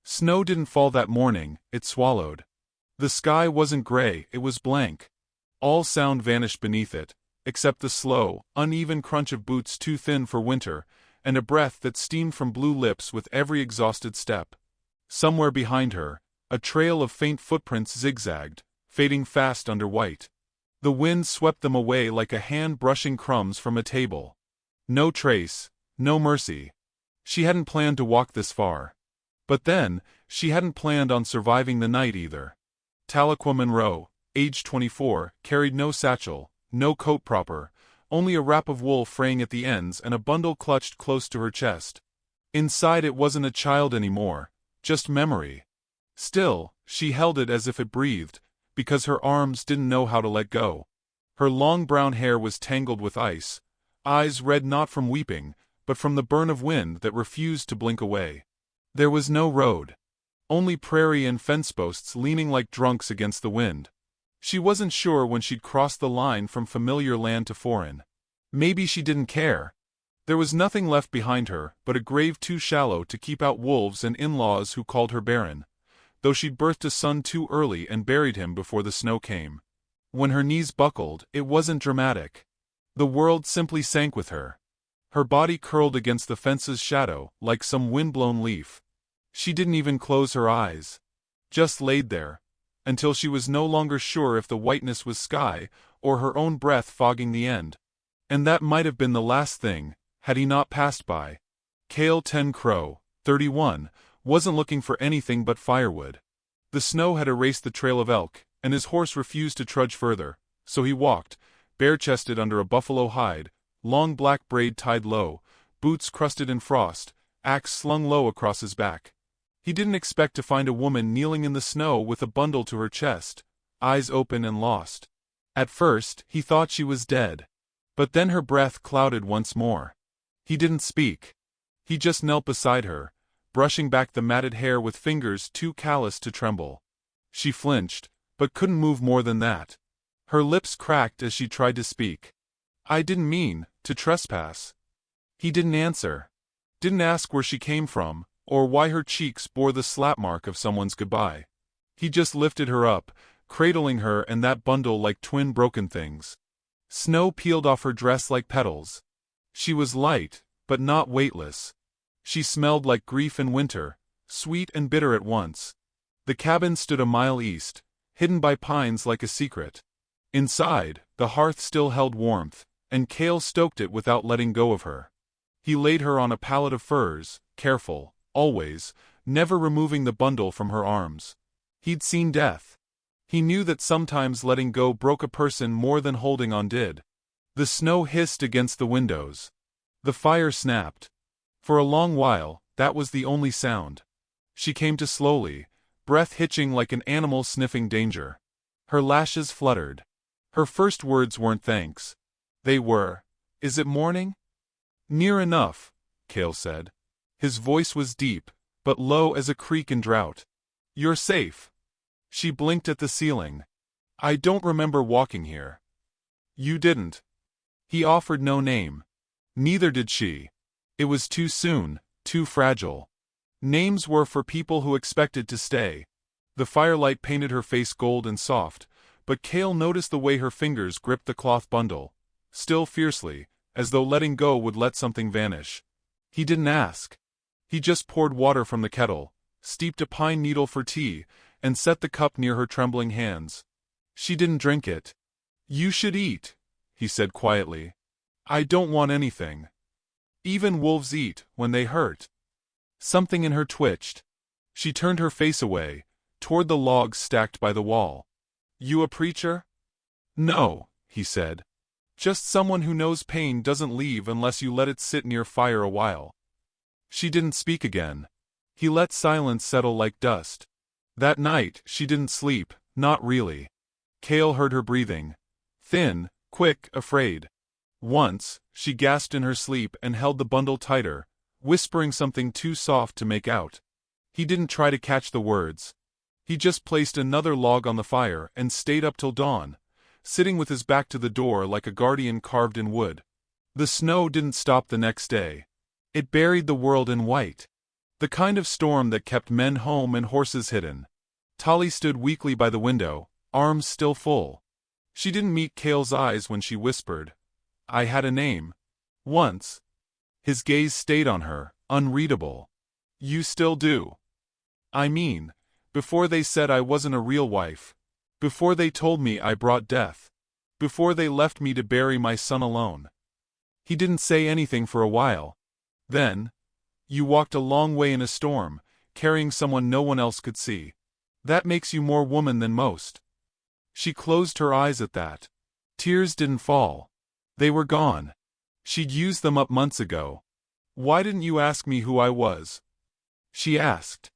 Snow didn't fall that morning, it swallowed. The sky wasn't gray, it was blank. All sound vanished beneath it, except the slow, uneven crunch of boots too thin for winter, and a breath that steamed from blue lips with every exhausted step. Somewhere behind her, a trail of faint footprints zigzagged, fading fast under white. The wind swept them away like a hand brushing crumbs from a table. No trace, no mercy. She hadn't planned to walk this far. But then, she hadn't planned on surviving the night either. Tahlequah Monroe, age 24, carried no satchel, no coat proper, only a wrap of wool fraying at the ends and a bundle clutched close to her chest. Inside it wasn't a child anymore, just memory. Still, she held it as if it breathed, because her arms didn't know how to let go. Her long brown hair was tangled with ice, eyes red not from weeping, but from the burn of wind that refused to blink away. There was no road. Only prairie and fence posts leaning like drunks against the wind. She wasn't sure when she'd crossed the line from familiar land to foreign. Maybe she didn't care. There was nothing left behind her but a grave too shallow to keep out wolves and in-laws who called her barren, though she'd birthed a son too early and buried him before the snow came. When her knees buckled, it wasn't dramatic. The world simply sank with her. Her body curled against the fence's shadow like some wind-blown leaf. She didn't even close her eyes. Just laid there, until she was no longer sure if the whiteness was sky or her own breath fogging the end. And that might have been the last thing, had he not passed by. Cale 10 Crow, 31, wasn't looking for anything but firewood. The snow had erased the trail of elk, and his horse refused to trudge further, so he walked, bare-chested under a buffalo hide, long black braid tied low, boots crusted in frost, axe slung low across his back. He didn't expect to find a woman kneeling in the snow with a bundle to her chest, eyes open and lost. At first, he thought she was dead. But then her breath clouded once more. He didn't speak. He just knelt beside her, brushing back the matted hair with fingers too calloused to tremble. She flinched, but couldn't move more than that. Her lips cracked as she tried to speak. "I didn't mean to trespass." He didn't answer. Didn't ask where she came from, or why her cheeks bore the slap mark of someone's goodbye. He just lifted her up, cradling her and that bundle like twin broken things. Snow peeled off her dress like petals. She was light, but not weightless. She smelled like grief and winter, sweet and bitter at once. The cabin stood a mile east, hidden by pines like a secret. Inside, the hearth still held warmth, and Cale stoked it without letting go of her. He laid her on a pallet of furs, careful, always, never removing the bundle from her arms. He'd seen death. He knew that sometimes letting go broke a person more than holding on did. The snow hissed against the windows. The fire snapped. For a long while, that was the only sound. She came to slowly, breath hitching like an animal sniffing danger. Her lashes fluttered. Her first words weren't thanks. They were, "Is it morning?" "Near enough," Cale said. His voice was deep, but low as a creek in drought. "You're safe." She blinked at the ceiling. "I don't remember walking here." "You didn't." He offered no name. Neither did she. It was too soon, too fragile. Names were for people who expected to stay. The firelight painted her face gold and soft, but Cale noticed the way her fingers gripped the cloth bundle, still fiercely, as though letting go would let something vanish. He didn't ask. He just poured water from the kettle, steeped a pine needle for tea, and set the cup near her trembling hands. She didn't drink it. "You should eat," he said quietly. "I don't want anything. Even wolves eat when they hurt." Something in her twitched. She turned her face away, toward the logs stacked by the wall. "You a preacher?" "No," he said. "Just someone who knows pain doesn't leave unless you let it sit near fire a while." She didn't speak again. He let silence settle like dust. That night, she didn't sleep, not really. Cale heard her breathing. Thin, quick, afraid. Once, she gasped in her sleep and held the bundle tighter, whispering something too soft to make out. He didn't try to catch the words. He just placed another log on the fire and stayed up till dawn, sitting with his back to the door like a guardian carved in wood. The snow didn't stop the next day. It buried the world in white. The kind of storm that kept men home and horses hidden. Tali stood weakly by the window, arms still full. She didn't meet Cale's eyes when she whispered, "I had a name. Once." His gaze stayed on her, unreadable. "You still do." "I mean, before they said I wasn't a real wife. Before they told me I brought death. Before they left me to bury my son alone." He didn't say anything for a while. Then, "You walked a long way in a storm, carrying someone no one else could see. That makes you more woman than most." She closed her eyes at that. Tears didn't fall. They were gone. She'd used them up months ago. "Why didn't you ask me who I was?" she asked.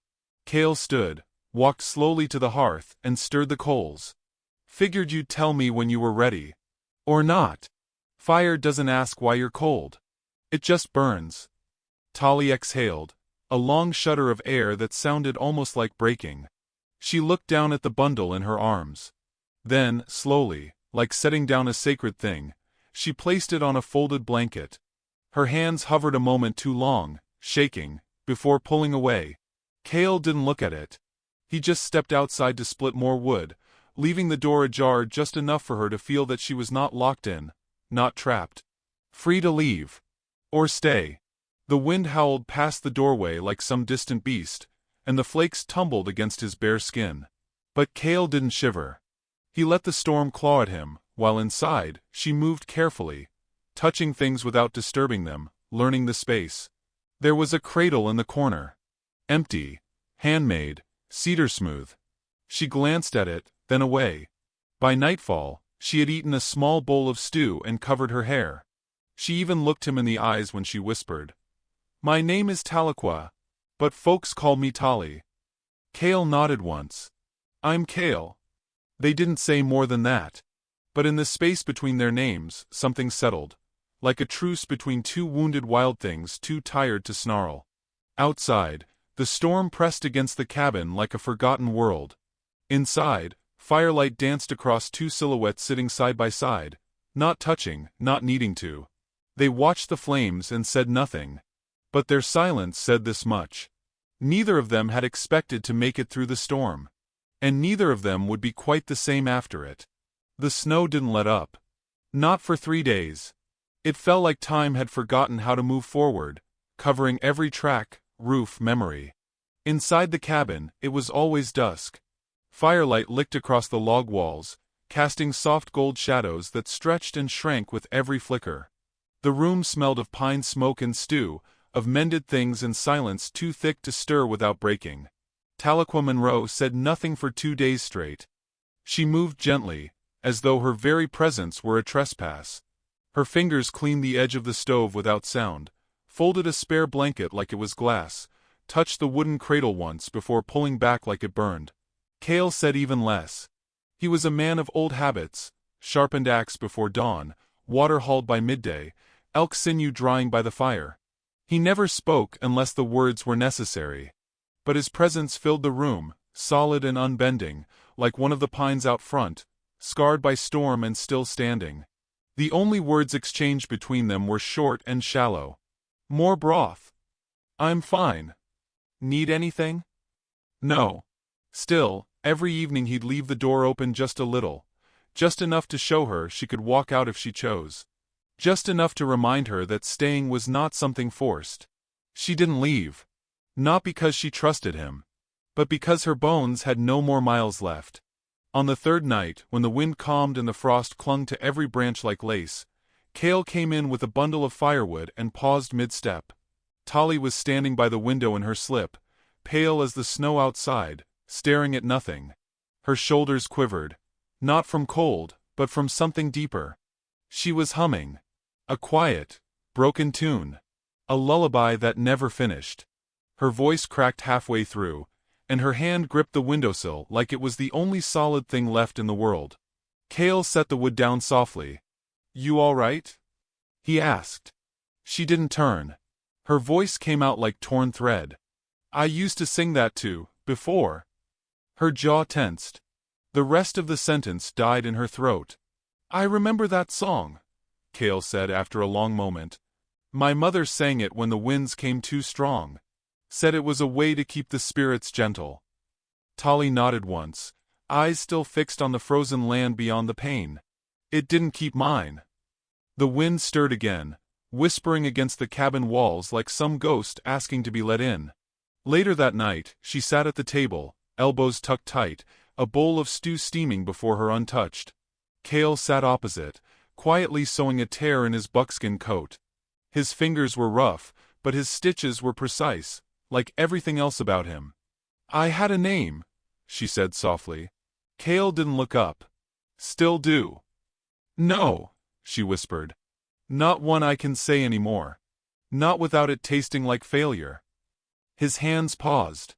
Cale stood, walked slowly to the hearth, and stirred the coals. "Figured you'd tell me when you were ready. Or not. Fire doesn't ask why you're cold. It just burns." Tali exhaled, a long shudder of air that sounded almost like breaking. She looked down at the bundle in her arms. Then, slowly, like setting down a sacred thing, she placed it on a folded blanket. Her hands hovered a moment too long, shaking, before pulling away. Cale didn't look at it. He just stepped outside to split more wood, leaving the door ajar just enough for her to feel that she was not locked in, not trapped. Free to leave. Or stay. The wind howled past the doorway like some distant beast, and the flakes tumbled against his bare skin. But Cale didn't shiver. He let the storm claw at him, while inside, she moved carefully, touching things without disturbing them, learning the space. There was a cradle in the corner. Empty, handmade, cedar smooth. She glanced at it, then away. By nightfall, she had eaten a small bowl of stew and covered her hair. She even looked him in the eyes when she whispered, "My name is Tahlequah, but folks call me Tali." Cale nodded once. "I'm Cale." They didn't say more than that. But in the space between their names, something settled, like a truce between two wounded wild things too tired to snarl. Outside, the storm pressed against the cabin like a forgotten world. Inside, firelight danced across two silhouettes sitting side by side, not touching, not needing to. They watched the flames and said nothing. But their silence said this much. Neither of them had expected to make it through the storm. And neither of them would be quite the same after it. The snow didn't let up. Not for 3 days. It felt like time had forgotten how to move forward, covering every track, roof, memory. Inside the cabin, it was always dusk. Firelight licked across the log walls, casting soft gold shadows that stretched and shrank with every flicker. The room smelled of pine smoke and stew, of mended things and silence too thick to stir without breaking. Tahlequah Monroe said nothing for 2 days straight. She moved gently, as though her very presence were a trespass. Her fingers cleaned the edge of the stove without sound, folded a spare blanket like it was glass, touched the wooden cradle once before pulling back like it burned. Cale said even less. He was a man of old habits, sharpened axe before dawn, water hauled by midday, elk sinew drying by the fire. He never spoke unless the words were necessary. But his presence filled the room, solid and unbending, like one of the pines out front, scarred by storm and still standing. The only words exchanged between them were short and shallow. "More broth." "I'm fine." "Need anything?" "No." Still, every evening he'd leave the door open just a little, just enough to show her she could walk out if she chose. Just enough to remind her that staying was not something forced. She didn't leave. Not because she trusted him, but because her bones had no more miles left. On the third night, when the wind calmed and the frost clung to every branch like lace, Cale came in with a bundle of firewood and paused mid-step. Tali was standing by the window in her slip, pale as the snow outside, staring at nothing. Her shoulders quivered, not from cold, but from something deeper. She was humming. A quiet, broken tune. A lullaby that never finished. Her voice cracked halfway through, and her hand gripped the windowsill like it was the only solid thing left in the world. Cale set the wood down softly. "You all right?" he asked. She didn't turn. Her voice came out like torn thread. "I used to sing that too, before." Her jaw tensed. The rest of the sentence died in her throat. "I remember that song," Cale said after a long moment. "My mother sang it when the winds came too strong." Said it was a way to keep the spirits gentle. Tali nodded once, eyes still fixed on the frozen land beyond the pane. It didn't keep mine. The wind stirred again, whispering against the cabin walls like some ghost asking to be let in. Later that night, she sat at the table, elbows tucked tight, a bowl of stew steaming before her untouched. Cale sat opposite, quietly sewing a tear in his buckskin coat. His fingers were rough, but his stitches were precise, like everything else about him. "I had a name," she said softly. Cale didn't look up. "Still do?" "No," she whispered. "Not one I can say anymore. Not without it tasting like failure." His hands paused.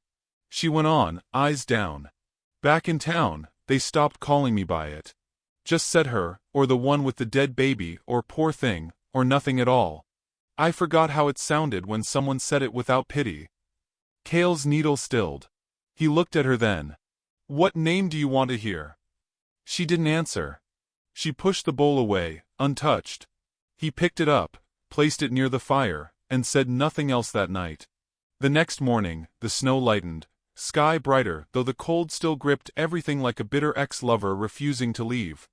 She went on, eyes down. "Back in town, they stopped calling me by it. Just said her, or the one with the dead baby, or poor thing, or nothing at all. I forgot how it sounded when someone said it without pity." Cale's needle stilled. He looked at her then. "What name do you want to hear?" She didn't answer. She pushed the bowl away, untouched. He picked it up, placed it near the fire, and said nothing else that night. The next morning, the snow lightened, sky brighter though the cold still gripped everything like a bitter ex-lover refusing to leave.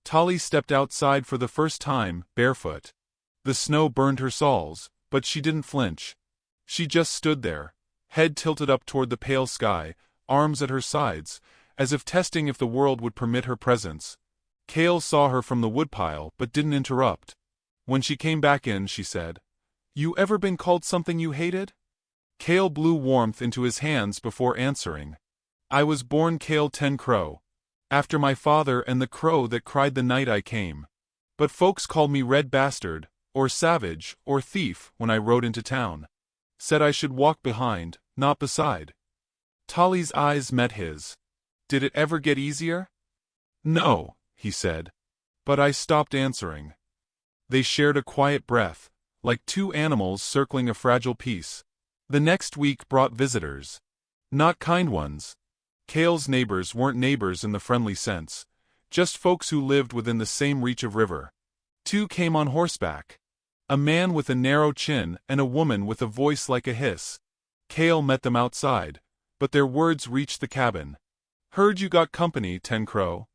Tali stepped outside for the first time, barefoot. The snow burned her soles, but she didn't flinch. She just stood there, head tilted up toward the pale sky, arms at her sides, as if testing if the world would permit her presence. Cale saw her from the woodpile but didn't interrupt. When she came back in, she said, "You ever been called something you hated?" Cale blew warmth into his hands before answering. "I was born Cale Ten Crow, after my father and the crow that cried the night I came. But folks called me Red Bastard, or Savage, or Thief when I rode into town. Said I should walk behind, not beside." Tali's eyes met his. "Did it ever get easier?" "No," he said. "But I stopped answering." They shared a quiet breath, like two animals circling a fragile peace. The next week brought visitors. Not kind ones. Cale's neighbors weren't neighbors in the friendly sense, just folks who lived within the same reach of river. Two came on horseback. A man with a narrow chin and a woman with a voice like a hiss. Cale met them outside, but their words reached the cabin. "Heard you got company, Ten Crow."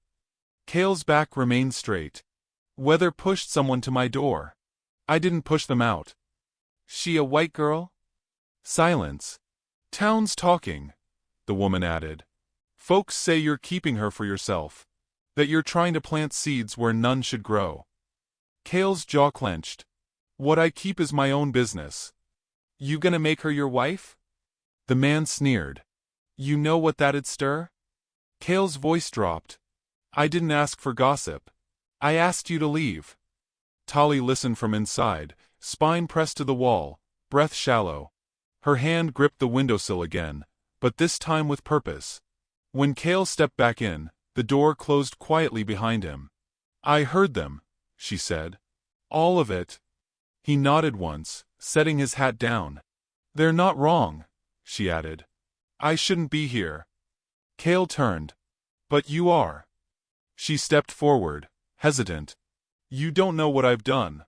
Cale's back remained straight. "Weather pushed someone to my door. I didn't push them out." "She a white girl?" Silence. "Town's talking," the woman added. "Folks say you're keeping her for yourself. That you're trying to plant seeds where none should grow." Cale's jaw clenched. "What I keep is my own business." "You gonna make her your wife?" The man sneered. "You know what that'd stir?" Cale's voice dropped. "I didn't ask for gossip. I asked you to leave." Tali listened from inside, spine pressed to the wall, breath shallow. Her hand gripped the windowsill again, but this time with purpose. When Cale stepped back in, the door closed quietly behind him. "I heard them," she said. "All of it." He nodded once, setting his hat down. "They're not wrong," she added. "I shouldn't be here." Cale turned. "But you are." She stepped forward, hesitant. "You don't know what I've done."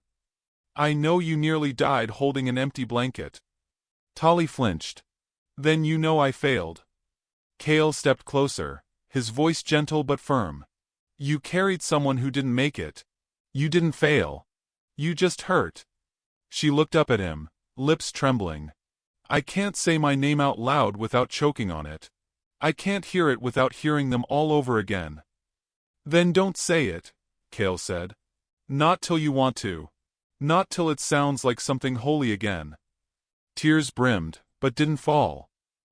"I know you nearly died holding an empty blanket." Tali flinched. "Then you know I failed." Cale stepped closer, his voice gentle but firm. "You carried someone who didn't make it. You didn't fail. You just hurt." She looked up at him, lips trembling. "I can't say my name out loud without choking on it. I can't hear it without hearing them all over again." "Then don't say it," Cale said. "Not till you want to. Not till it sounds like something holy again." Tears brimmed, but didn't fall.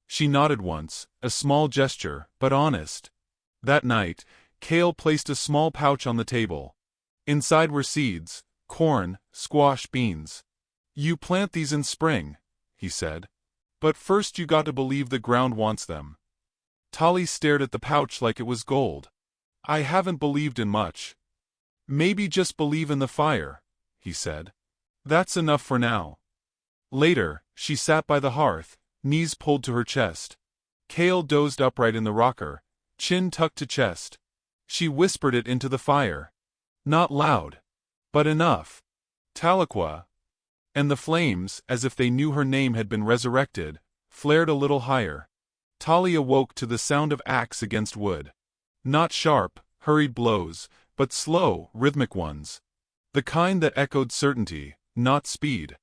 She nodded once, a small gesture, but honest. That night, Cale placed a small pouch on the table. Inside were seeds, corn, squash, beans. "You plant these in spring," he said. "But first you got to believe the ground wants them." Tali stared at the pouch like it was gold. "I haven't believed in much." "Maybe just believe in the fire," he said. "That's enough for now." Later, she sat by the hearth, knees pulled to her chest. Cale dozed upright in the rocker, chin tucked to chest. She whispered it into the fire. Not loud, but enough. "Tahlequah." And the flames, as if they knew her name had been resurrected, flared a little higher. Tali awoke to the sound of axe against wood. Not sharp, hurried blows, but slow, rhythmic ones. The kind that echoed certainty, not speed.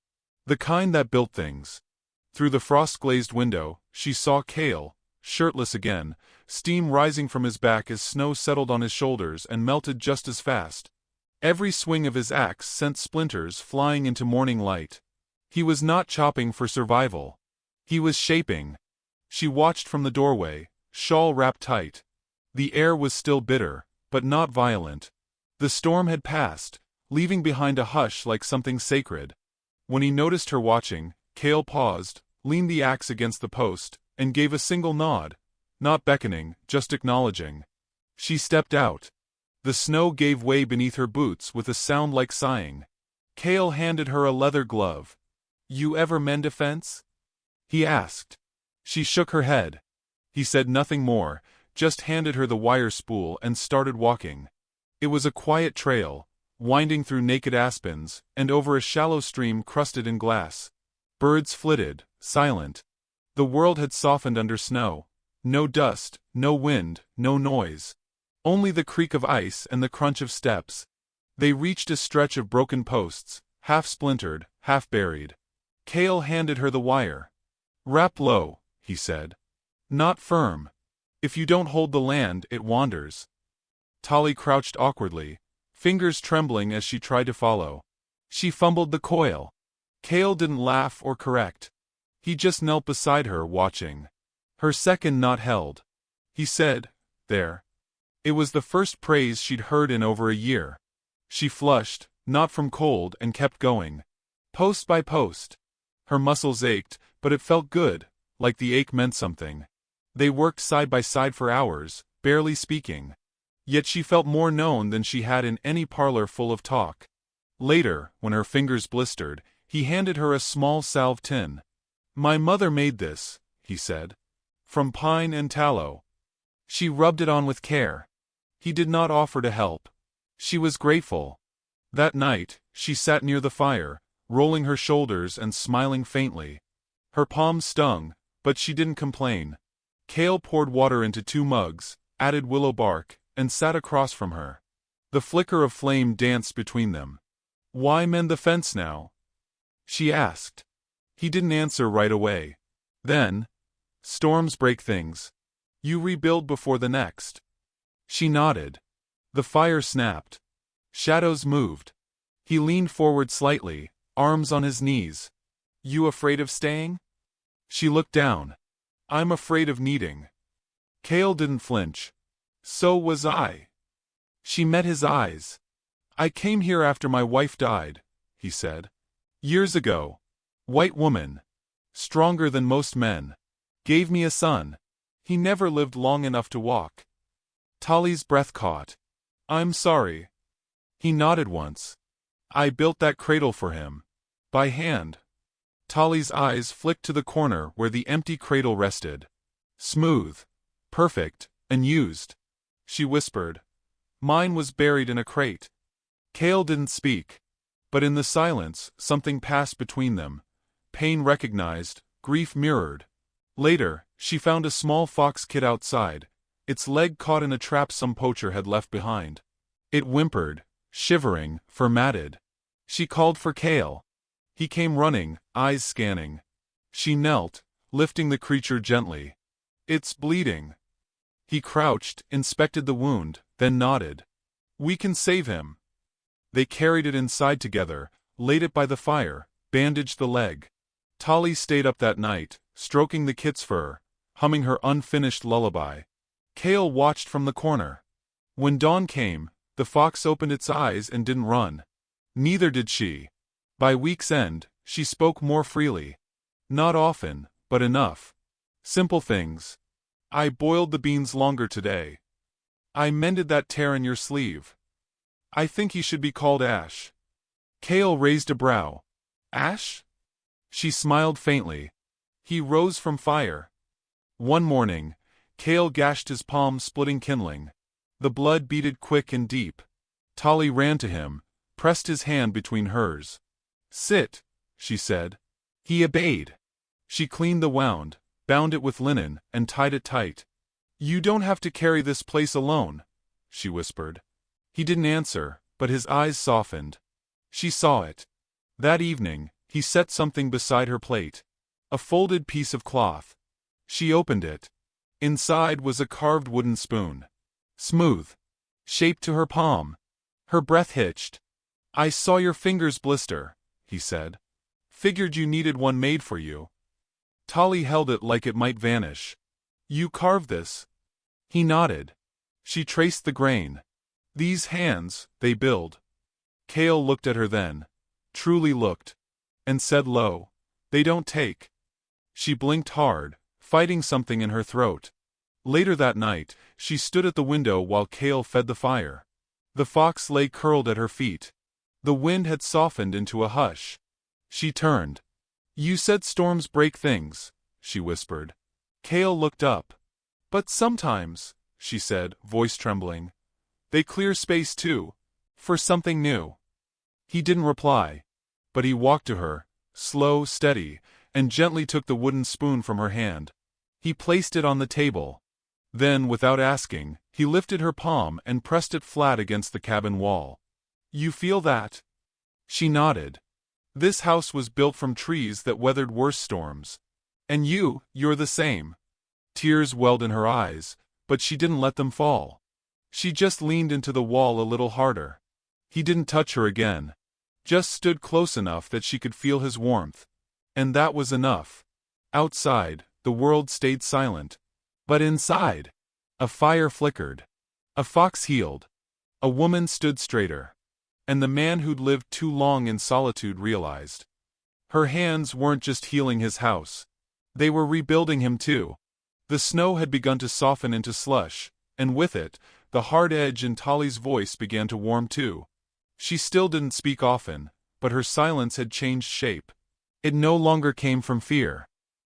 The kind that built things. Through the frost-glazed window, she saw Kale, shirtless again, steam rising from his back as snow settled on his shoulders and melted just as fast. Every swing of his axe sent splinters flying into morning light. He was not chopping for survival. He was shaping. She watched from the doorway, shawl wrapped tight. The air was still bitter, but not violent. The storm had passed, leaving behind a hush like something sacred. When he noticed her watching, Kale paused, leaned the axe against the post, and gave a single nod, not beckoning, just acknowledging. She stepped out. The snow gave way beneath her boots with a sound like sighing. Kale handed her a leather glove. "You ever mend a fence?" he asked. She shook her head. He said nothing more, just handed her the wire spool and started walking. It was a quiet trail, winding through naked aspens, and over a shallow stream crusted in glass. Birds flitted, silent. The world had softened under snow. No dust, no wind, no noise. Only the creak of ice and the crunch of steps. They reached a stretch of broken posts, half splintered, half buried. Kale handed her the wire. "Wrap low," he said. "Not firm. If you don't hold the land, it wanders." Tali crouched awkwardly, fingers trembling as she tried to follow. She fumbled the coil. Kale didn't laugh or correct. He just knelt beside her, watching. Her second knot held. He said, "There." It was the first praise she'd heard in over a year. She flushed, not from cold, and kept going. Post by post. Her muscles ached, but it felt good, like the ache meant something. They worked side by side for hours, barely speaking. Yet she felt more known than she had in any parlor full of talk. Later, when her fingers blistered, he handed her a small salve tin. "My mother made this," he said. "From pine and tallow." She rubbed it on with care. He did not offer to help. She was grateful. That night, she sat near the fire, rolling her shoulders and smiling faintly. Her palms stung, but she didn't complain. Kale poured water into 2 mugs, added willow bark, and sat across from her. The flicker of flame danced between them. "Why mend the fence now?" she asked. He didn't answer right away. Then, "Storms break things. You rebuild before the next." She nodded. The fire snapped. Shadows moved. He leaned forward slightly, arms on his knees. "You afraid of staying?" She looked down. "I'm afraid of needing." Kale didn't flinch. "So was I." She met his eyes. "I came here after my wife died," he said. "Years ago. White woman. Stronger than most men. Gave me a son. He never lived long enough to walk." Tali's breath caught. "I'm sorry." He nodded once. "I built that cradle for him. By hand." Tali's eyes flicked to the corner where the empty cradle rested. Smooth. Perfect. Unused. She whispered. "Mine was buried in a crate." Kale didn't speak. But in the silence, something passed between them. Pain recognized, grief mirrored. Later, she found a small fox kit outside, its leg caught in a trap some poacher had left behind. It whimpered, shivering, formatted. She called for Kale. He came running, eyes scanning. She knelt, lifting the creature gently. "It's bleeding." He crouched, inspected the wound, then nodded. "We can save him." They carried it inside together, laid it by the fire, bandaged the leg. Tali stayed up that night, stroking the kit's fur, humming her unfinished lullaby. Kale watched from the corner. When dawn came, the fox opened its eyes and didn't run. Neither did she. By week's end, she spoke more freely. Not often, but enough. Simple things. "I boiled the beans longer today." "I mended that tear in your sleeve." "I think he should be called Ash." Kale raised a brow. "Ash?" She smiled faintly. He rose from fire. One morning, Kale gashed his palm splitting kindling. The blood beaded quick and deep. Tali ran to him, pressed his hand between hers. "Sit," she said. He obeyed. She cleaned the wound, bound it with linen, and tied it tight. "You don't have to carry this place alone," she whispered. He didn't answer, but his eyes softened. She saw it. That evening, he set something beside her plate. A folded piece of cloth. She opened it. Inside was a carved wooden spoon. Smooth. Shaped to her palm. Her breath hitched. "I saw your fingers blister," he said. "Figured you needed one made for you." Tali held it like it might vanish. "You carved this?" He nodded. She traced the grain. "These hands, they build." Kale looked at her then. Truly looked. And said low, "They don't take." She blinked hard, fighting something in her throat. Later that night, she stood at the window while Kale fed the fire. The fox lay curled at her feet. The wind had softened into a hush. She turned. "You said storms break things," she whispered. Kale looked up. "But sometimes," she said, voice trembling, "they clear space too, for something new." He didn't reply. But he walked to her, slow, steady, and gently took the wooden spoon from her hand. He placed it on the table. Then, without asking, he lifted her palm and pressed it flat against the cabin wall. "You feel that?" She nodded. "This house was built from trees that weathered worse storms. And you're the same." Tears welled in her eyes, but she didn't let them fall. She just leaned into the wall a little harder. He didn't touch her again. Just stood close enough that she could feel his warmth. And that was enough. Outside, the world stayed silent. But inside, a fire flickered. A fox healed. A woman stood straighter. And the man who'd lived too long in solitude realized. Her hands weren't just healing his house. They were rebuilding him too. The snow had begun to soften into slush, and with it, the hard edge in Tali's voice began to warm too. She still didn't speak often, but her silence had changed shape. It no longer came from fear.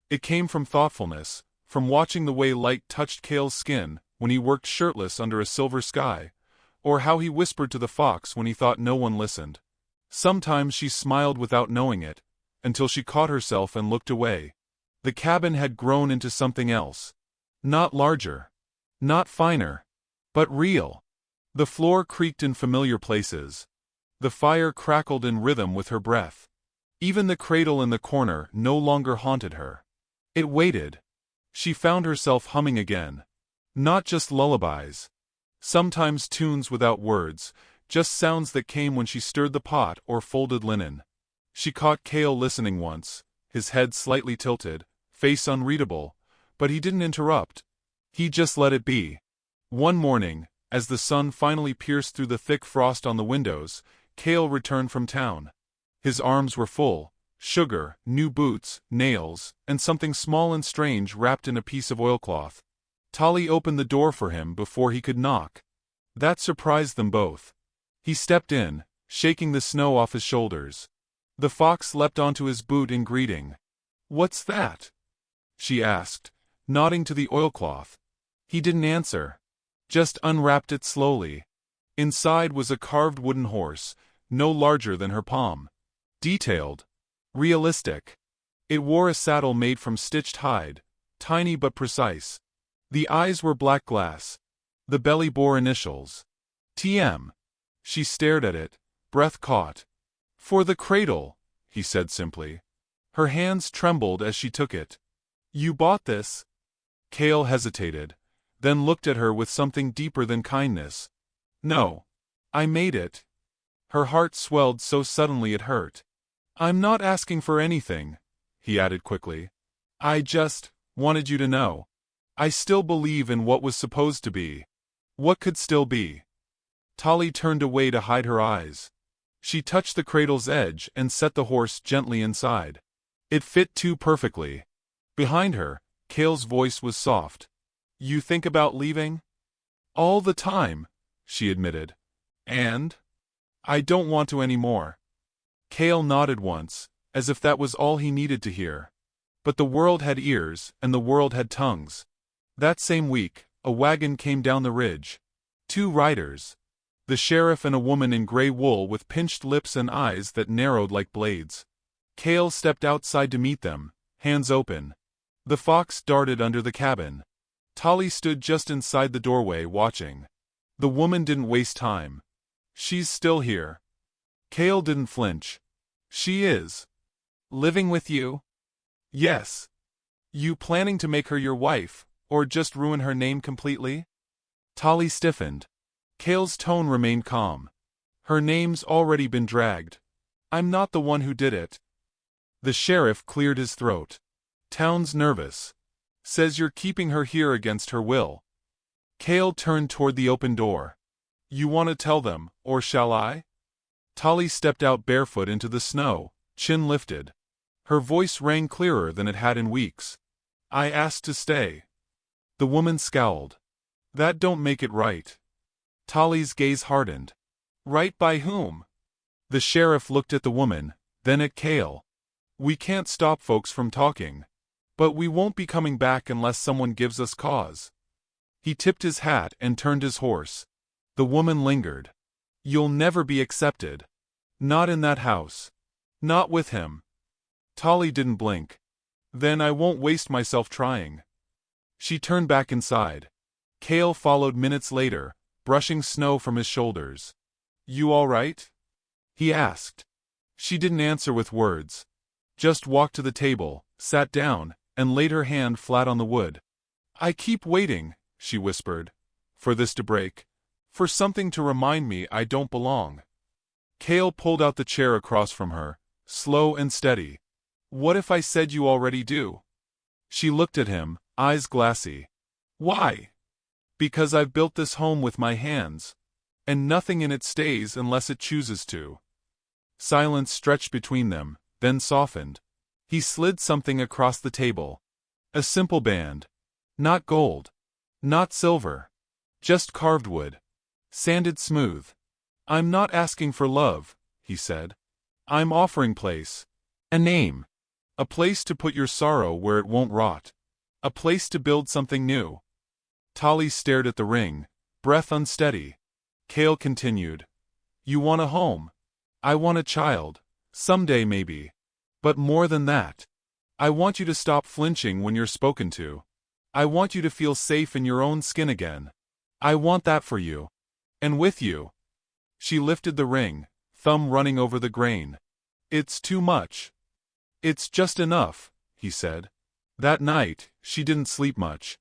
It came from thoughtfulness, from watching the way light touched Kale's skin when he worked shirtless under a silver sky, or how he whispered to the fox when he thought no one listened. Sometimes she smiled without knowing it, until she caught herself and looked away. The cabin had grown into something else. Not larger. Not finer. But real. The floor creaked in familiar places. The fire crackled in rhythm with her breath. Even the cradle in the corner no longer haunted her. It waited. She found herself humming again. Not just lullabies. Sometimes tunes without words, just sounds that came when she stirred the pot or folded linen. She caught Kale listening once, his head slightly tilted, face unreadable, but he didn't interrupt. He just let it be. One morning, as the sun finally pierced through the thick frost on the windows, Kale returned from town. His arms were full, sugar, new boots, nails, and something small and strange wrapped in a piece of oilcloth. Tali opened the door for him before he could knock. That surprised them both. He stepped in, shaking the snow off his shoulders. The fox leapt onto his boot in greeting. "What's that?" she asked, nodding to the oilcloth. He didn't answer. Just unwrapped it slowly. Inside was a carved wooden horse, no larger than her palm. Detailed. Realistic. It wore a saddle made from stitched hide, tiny but precise. The eyes were black glass. The belly bore initials. TM. She stared at it, breath caught. "For the cradle," he said simply. Her hands trembled as she took it. "You bought this?" Kale hesitated, then looked at her with something deeper than kindness. "No. I made it." Her heart swelled so suddenly it hurt. "I'm not asking for anything," he added quickly. "I just wanted you to know. I still believe in what was supposed to be. What could still be." Tali turned away to hide her eyes. She touched the cradle's edge and set the horse gently inside. It fit too perfectly. Behind her, Kale's voice was soft. "You think about leaving?" "All the time," she admitted. "And? I don't want to anymore." Kale nodded once, as if that was all he needed to hear. But the world had ears, and the world had tongues. That same week, a wagon came down the ridge. 2 riders. The sheriff and a woman in gray wool with pinched lips and eyes that narrowed like blades. Kale stepped outside to meet them, hands open. The fox darted under the cabin. Tolly stood just inside the doorway watching. The woman didn't waste time. She's still here. Cale didn't flinch. She is. Living with you? Yes. You planning to make her your wife, or just ruin her name completely? Tolly stiffened. Cale's tone remained calm. Her name's already been dragged. I'm not the one who did it. The sheriff cleared his throat. Town's nervous. Says you're keeping her here against her will. Cale turned toward the open door. You want to tell them, or shall I? Tolly stepped out barefoot into the snow, chin lifted. Her voice rang clearer than it had in weeks. I asked to stay. The woman scowled. That don't make it right. Tolly's gaze hardened. Right by whom? The sheriff looked at the woman, then at Cale. We can't stop folks from talking. But we won't be coming back unless someone gives us cause. He tipped his hat and turned his horse. The woman lingered. You'll never be accepted. Not in that house. Not with him. Tolly didn't blink. Then I won't waste myself trying. She turned back inside. Cale followed minutes later, brushing snow from his shoulders. You all right? He asked. She didn't answer with words. Just walked to the table, sat down, and laid her hand flat on the wood. I keep waiting, she whispered, for this to break. For something to remind me I don't belong. Cale pulled out the chair across from her, slow and steady. What if I said you already do? She looked at him, eyes glassy. Why? Because I've built this home with my hands. And nothing in it stays unless it chooses to. Silence stretched between them, then softened. He slid something across the table. A simple band. Not gold. Not silver. Just carved wood. Sanded smooth. I'm not asking for love, he said. I'm offering place. A name. A place to put your sorrow where it won't rot. A place to build something new. Tolly stared at the ring, breath unsteady. Cale continued. You want a home. I want a child. Someday maybe. But more than that. I want you to stop flinching when you're spoken to. I want you to feel safe in your own skin again. I want that for you. And with you. She lifted the ring, thumb running over the grain. It's too much. It's just enough, he said. That night, she didn't sleep much.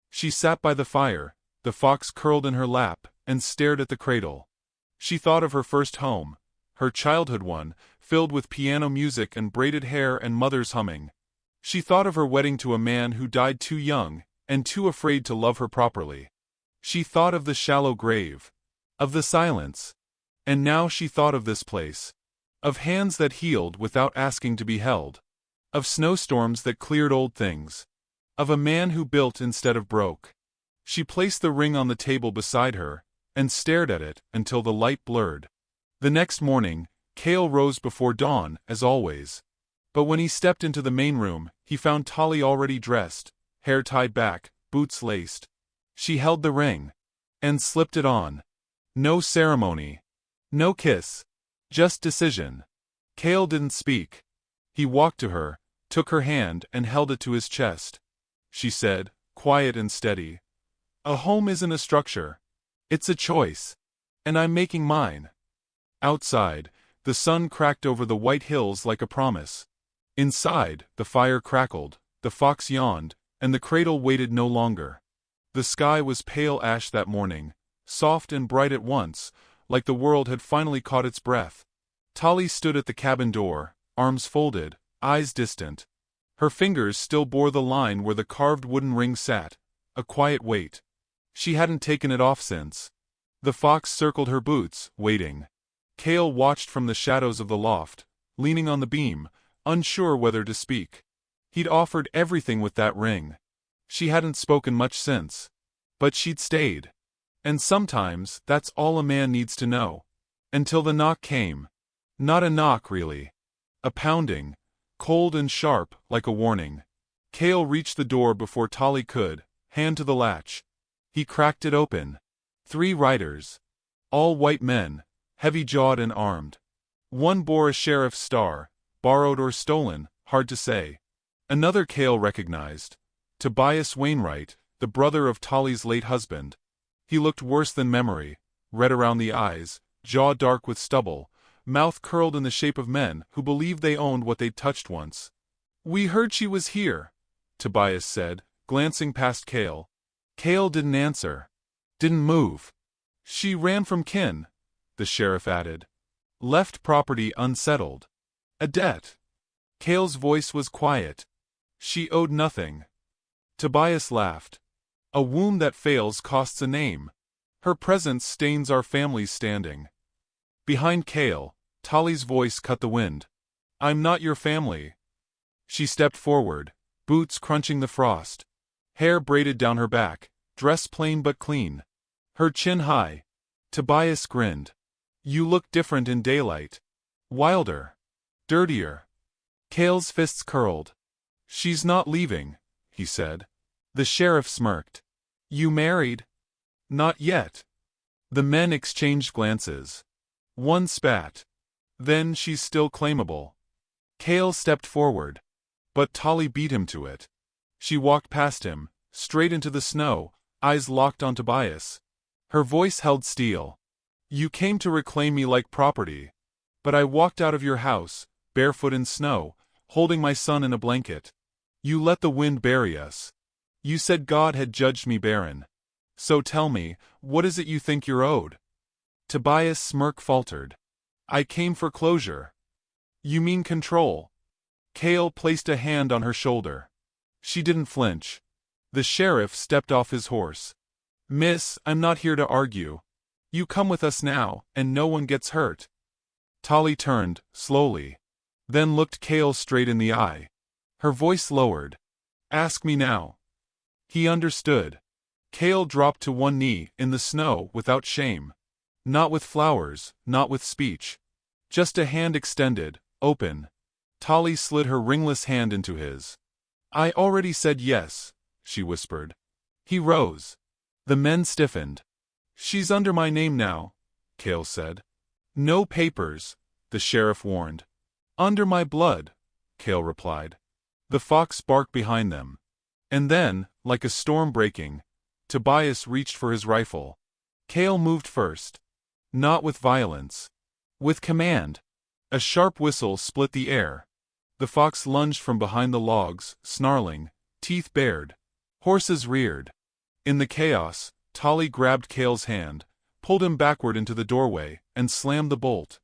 She sat by the fire, the fox curled in her lap, and stared at the cradle. She thought of her first home, her childhood one, filled with piano music and braided hair and mother's humming. She thought of her wedding to a man who died too young, and too afraid to love her properly. She thought of the shallow grave, of the silence. And now she thought of this place. Of hands that healed without asking to be held. Of snowstorms that cleared old things. Of a man who built instead of broke. She placed the ring on the table beside her, and stared at it until the light blurred. The next morning, Cale rose before dawn, as always. But when he stepped into the main room, he found Tolly already dressed, hair tied back, boots laced. She held the ring. And slipped it on. No ceremony. No kiss. Just decision. Cale didn't speak. He walked to her, took her hand and held it to his chest. She said, quiet and steady. A home isn't a structure. It's a choice. And I'm making mine. Outside, the sun cracked over the white hills like a promise. Inside, the fire crackled, the fox yawned, and the cradle waited no longer. The sky was pale ash that morning, soft and bright at once, like the world had finally caught its breath. Tolly stood at the cabin door, arms folded, eyes distant. Her fingers still bore the line where the carved wooden ring sat, a quiet weight. She hadn't taken it off since. The fox circled her boots, waiting. Cale watched from the shadows of the loft, leaning on the beam, unsure whether to speak. He'd offered everything with that ring. She hadn't spoken much since. But she'd stayed. And sometimes that's all a man needs to know. Until the knock came. Not a knock, really. A pounding, cold and sharp, like a warning. Cale reached the door before Tolly could, hand to the latch. He cracked it open. 3 riders. All white men, heavy-jawed and armed. One bore a sheriff's star, borrowed or stolen, hard to say. Another Cale recognized, Tobias Wainwright, the brother of Tolly's late husband. He looked worse than memory, red around the eyes, jaw dark with stubble, mouth curled in the shape of men who believed they owned what they'd touched once. "We heard she was here," Tobias said, glancing past Cale. Cale didn't answer. Didn't move. "She ran from kin," the sheriff added. "Left property unsettled. A debt." Cale's voice was quiet. "She owed nothing." Tobias laughed. "A womb that fails costs a name. Her presence stains our family's standing." Behind Cale, Tolly's voice cut the wind. "I'm not your family." She stepped forward, boots crunching the frost. Hair braided down her back, dress plain but clean. Her chin high. Tobias grinned. "You look different in daylight. Wilder. Dirtier." Cale's fists curled. "She's not leaving," he said. The sheriff smirked. "You married?" "Not yet." The men exchanged glances. One spat. "Then she's still claimable." Cale stepped forward. But Tolly beat him to it. She walked past him, straight into the snow, eyes locked on Tobias. Her voice held steel. "You came to reclaim me like property. But I walked out of your house, barefoot in snow, holding my son in a blanket. You let the wind bury us. You said God had judged me barren. So tell me, what is it you think you're owed?" Tobias' smirk faltered. "I came for closure." "You mean control?" Cale placed a hand on her shoulder. She didn't flinch. The sheriff stepped off his horse. "Miss, I'm not here to argue. You come with us now, and no one gets hurt." Tolly turned, slowly. Then looked Cale straight in the eye. Her voice lowered. "Ask me now." He understood. Cale dropped to one knee, in the snow, without shame. Not with flowers, not with speech. Just a hand extended, open. Tolly slid her ringless hand into his. "I already said yes," she whispered. He rose. The men stiffened. "She's under my name now," Cale said. "No papers," the sheriff warned. "Under my blood," Cale replied. The fox barked behind them. And then, like a storm breaking, Tobias reached for his rifle. Cale moved first. Not with violence. With command. A sharp whistle split the air. The fox lunged from behind the logs, snarling, teeth bared. Horses reared. In the chaos, Tolly grabbed Cale's hand, pulled him backward into the doorway, and slammed the bolt.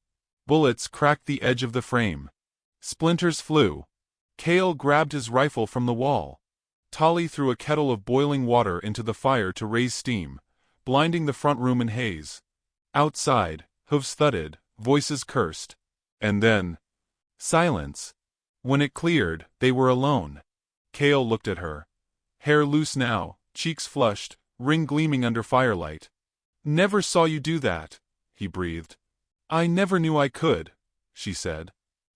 Bullets cracked the edge of the frame. Splinters flew. Cale grabbed his rifle from the wall. Tolly threw a kettle of boiling water into the fire to raise steam, blinding the front room in haze. Outside, hooves thudded, voices cursed. And then, silence. When it cleared, they were alone. Cale looked at her. Hair loose now, cheeks flushed, ring gleaming under firelight. "Never saw you do that," he breathed. "I never knew I could," she said.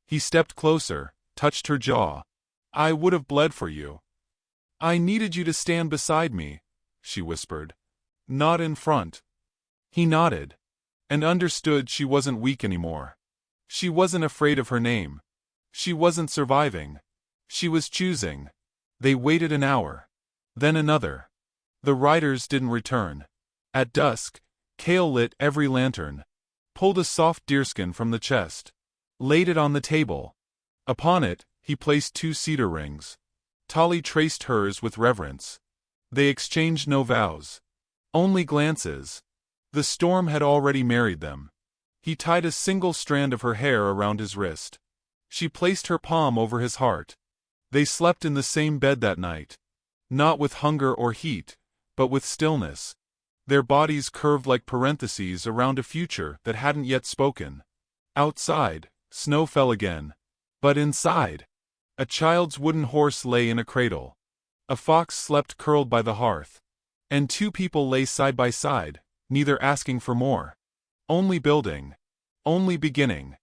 He stepped closer, touched her jaw. "I would have bled for you." "I needed you to stand beside me," she whispered. "Not in front." He nodded. And understood she wasn't weak anymore. She wasn't afraid of her name. She wasn't surviving. She was choosing. They waited an hour. Then another. The riders didn't return. At dusk, Cale lit every lantern. Pulled a soft deerskin from the chest. Laid it on the table. Upon it, he placed 2 cedar rings. Tolly traced hers with reverence. They exchanged no vows. Only glances. The storm had already married them. He tied a single strand of her hair around his wrist. She placed her palm over his heart. They slept in the same bed that night. Not with hunger or heat, but with stillness. Their bodies curved like parentheses around a future that hadn't yet spoken. Outside, snow fell again. But inside, a child's wooden horse lay in a cradle. A fox slept curled by the hearth. And 2 people lay side by side, neither asking for more. Only building. Only beginning.